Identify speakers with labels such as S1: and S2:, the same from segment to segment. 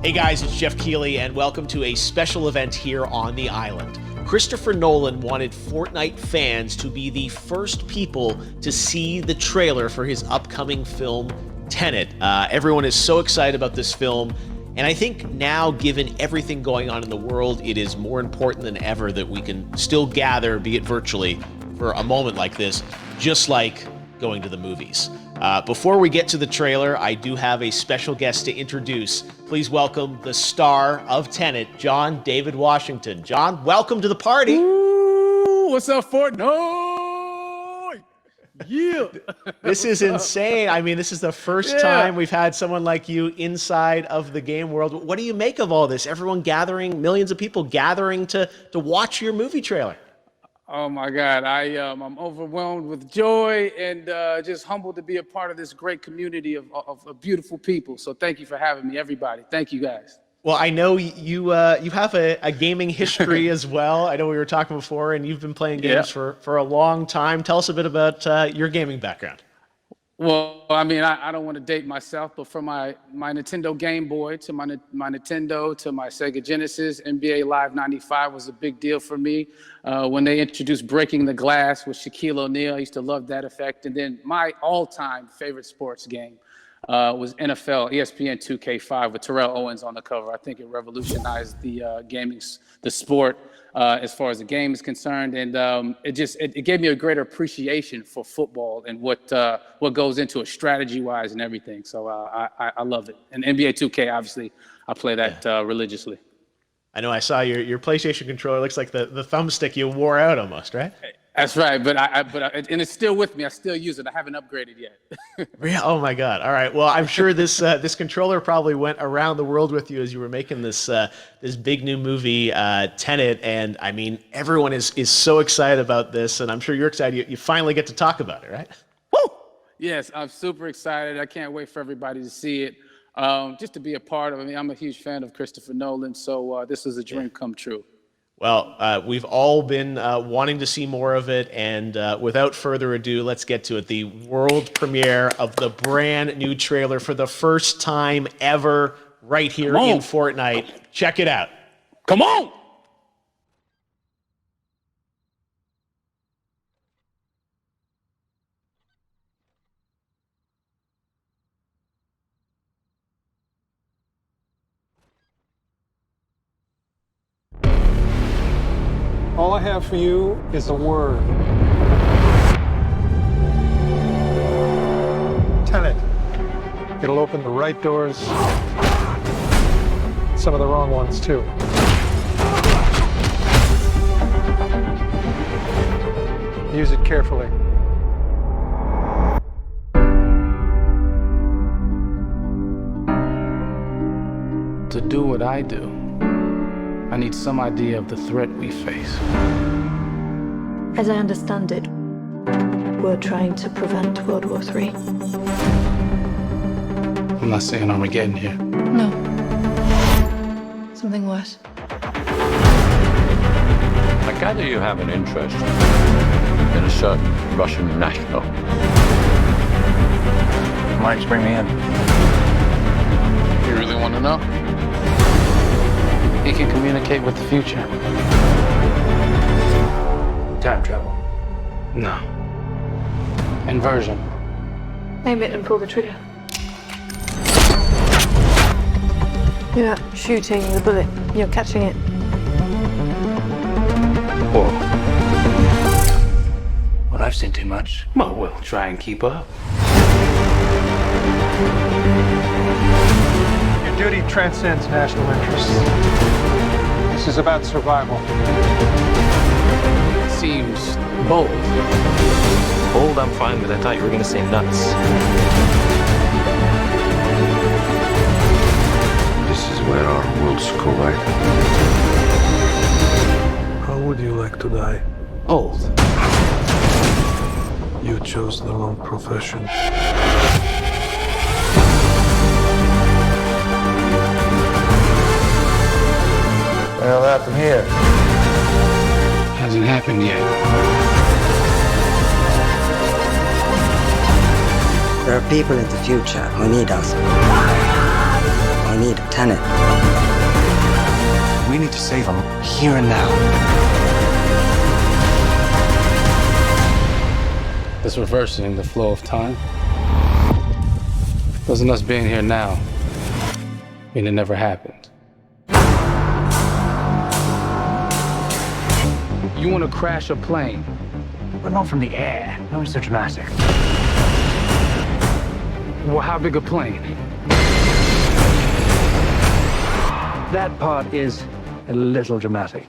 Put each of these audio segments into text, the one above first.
S1: Hey guys, it's Jeff Keighley, and welcome to a special event here on the island. Christopher Nolan wanted Fortnite fans to be the first people to see the trailer for his upcoming film, TENET. Everyone is so excited about this film, and I think now, given everything going on in the world, it is more important than ever that we can still gather, be it virtually, for a moment like this, just like going to the movies. Before we get to the trailer, I do have a special guest to introduce. Please welcome the star of TENET, John David Washington. John, welcome to the party.
S2: Ooh, what's up, Fortnite? Yeah.
S1: This is insane. I mean, this is the first time we've had someone like you inside of the game world. What do you make of all this? Everyone gathering, millions of people gathering to watch your movie trailer.
S2: Oh my God, I'm overwhelmed with joy and just humbled to be a part of this great community of beautiful people. So thank you for having me, everybody. Thank you, guys.
S1: Well, I know you have a gaming history as well. I know we were talking before, and you've been playing games for a long time. Tell us a bit about your gaming background.
S2: Well, I mean, I don't want to date myself, but from my Nintendo Game Boy to my Nintendo to my Sega Genesis, NBA Live 95 was a big deal for me. When they introduced Breaking the Glass with Shaquille O'Neal, I used to love that effect. And then my all-time favorite sports game was NFL ESPN 2K5 with Terrell Owens on the cover. I think it revolutionized the sport as far as the game is concerned, and it gave me a greater appreciation for football and what goes into it strategy-wise and everything. So I love it. And NBA 2K, obviously, I play that religiously.
S1: I know I saw your PlayStation controller. Looks like the thumbstick you wore out almost, right?
S2: That's right, but and it's still with me. I still use it. I haven't upgraded yet.
S1: Yeah. Oh my God. All right. Well, I'm sure this controller probably went around the world with you as you were making this big new movie, TENET. And I mean, everyone is so excited about this, and I'm sure you're excited. You finally get to talk about it, right?
S2: Woo! Yes, I'm super excited. I can't wait for everybody to see it. Just to be a part of it. I mean, I'm a huge fan of Christopher Nolan, so this is a dream come true.
S1: Well, we've all been wanting to see more of it, and without further ado, let's get to it. The world premiere of the brand new trailer for the first time ever right here in Fortnite. Check it out.
S2: Come on!
S3: All I have for you is a word. TENET. It'll open the right doors, some of the wrong ones too. Use it carefully.
S2: To do what I do, I need some idea of the threat we face.
S4: As I understand it, we're trying to prevent World War III.
S2: I'm not saying Armageddon here.
S4: No. Something worse.
S5: I gather you have an interest in a certain Russian national.
S6: Why don't you bring me in?
S2: You really want to know? He can communicate with the future.
S6: Time travel.
S2: No. Inversion.
S4: Aim it and pull the trigger. You're not shooting the bullet, you're catching it.
S6: Whoa. Well, I've seen too much.
S2: Well, we'll try and keep up.
S3: Your duty transcends national interests. This is about survival.
S2: Seems bold.
S5: Bold, I'm fine with. I thought you were going to say nuts.
S7: This is where our worlds collide.
S3: How would you like to die?
S2: Old.
S3: You chose the wrong profession.
S7: Well, what happened here?
S2: Hasn't happened yet.
S8: There are people in the future who need us. I need TENET.
S6: We need to save him here and now.
S2: This reversing the flow of time. Doesn't us being here now mean it never happened? You want to crash a plane?
S6: But not from the air. No, it's so dramatic.
S2: Well, how big a plane?
S6: That part is a little dramatic.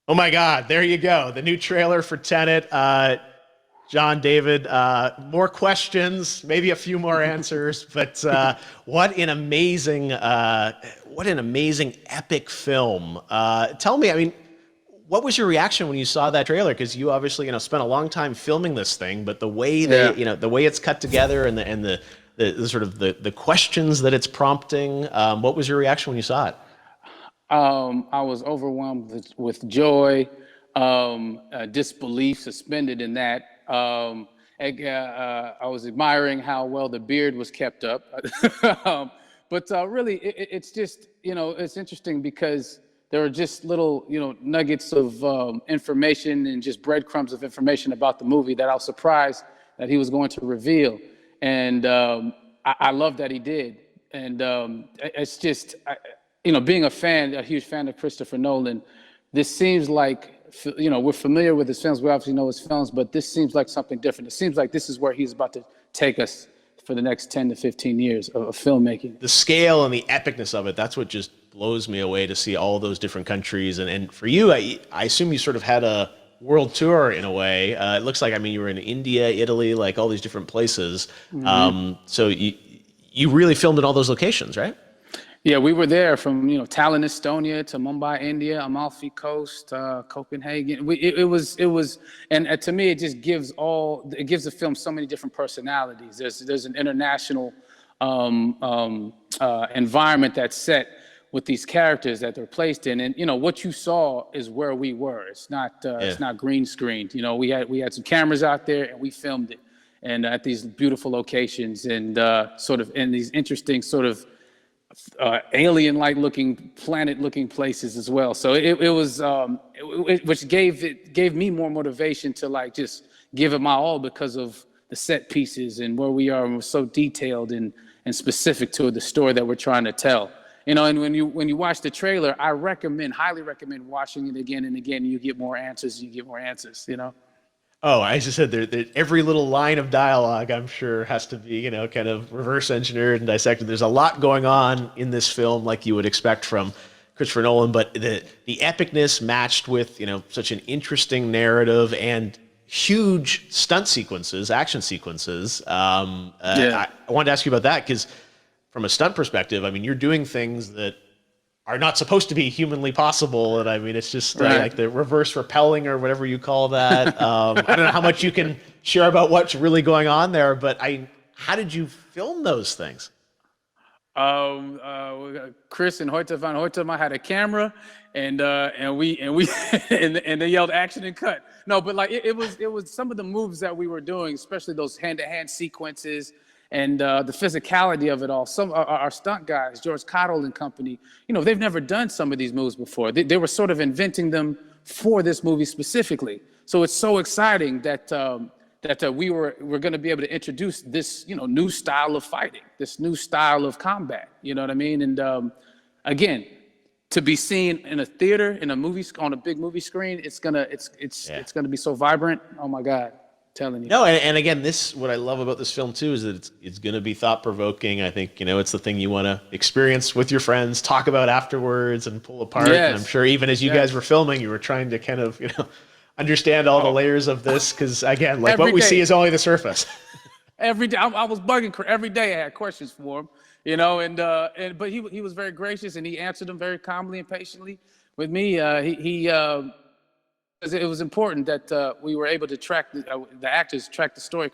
S1: Oh my God, there you go. The new trailer for Tenet. John, David, more questions, maybe a few more answers, but what an amazing epic film. Tell me, I mean, what was your reaction when you saw that trailer? Because you obviously, spent a long time filming this thing, but the way the way it's cut together and the sort of the questions that it's prompting, what was your reaction when you saw it?
S2: I was overwhelmed with joy, disbelief suspended in that. I was admiring how well the beard was kept up. But really, it's just, it's interesting because there are just little, nuggets of information and just breadcrumbs of information about the movie that I was surprised that he was going to reveal. And I love that he did. And it's just, being a huge fan of Christopher Nolan, this seems like, we're familiar with his films. We obviously know his films, but this seems like something different. It seems like this is where he's about to take us for the next 10 to 15 years of filmmaking.
S1: The scale and the epicness of it, that's what just blows me away to see all those different countries. And for you, I assume you sort of had a world tour in a way. It looks like, you were in India, Italy, like all these different places. Mm-hmm. So you really filmed in all those locations, right?
S2: Yeah, we were there from Tallinn, Estonia, to Mumbai, India, Amalfi Coast, Copenhagen. It was, and to me, it just gives the film so many different personalities. There's an international environment that's set with these characters that they're placed in, and what you saw is where we were. It's not green screened. We had some cameras out there and we filmed it, and at these beautiful locations and sort of in these interesting sort of alien-like looking, planet-looking places as well. So it was, which gave me more motivation to just give it my all because of the set pieces and where we are, and we're so detailed and specific to the story that we're trying to tell. And when you watch the trailer, I highly recommend watching it again and again. You get more answers. Oh,
S1: I just said every little line of dialogue, I'm sure, has to be, kind of reverse engineered and dissected. There's a lot going on in this film, like you would expect from Christopher Nolan, but the epicness matched with, such an interesting narrative and huge stunt sequences, action sequences. I wanted to ask you about that because from a stunt perspective, you're doing things that are not supposed to be humanly possible. And it's just like the reverse rappelling or whatever you call that. I don't know how much you can share about what's really going on there, but how did you film those things?
S2: Chris and Hoyte van Hoytema had a camera and they yelled action and cut. No, but it was some of the moves that we were doing, especially those hand-to-hand sequences, and the physicality of it all. Some our stunt guys, George Cottle and company, they've never done some of these moves before. They were sort of inventing them for this movie specifically. So it's so exciting that we're going to be able to introduce this new style of fighting, this new style of combat. You know what I mean? And again, to be seen in a theater, in a movie, on a big movie screen, it's gonna be so vibrant. Oh my God. Telling you.
S1: No, and again, what I love about this film too is that it's going to be thought-provoking. I think it's the thing you want to experience with your friends, talk about afterwards, and pull apart.
S2: Yes.
S1: And I'm sure even as you guys were filming, you were trying to kind of understand all the layers of this because again, what we see is only the surface.
S2: Every day, I was bugging every day. I had questions for him, but he was very gracious and he answered them very calmly and patiently with me. It was important that we were able to track the actors track the story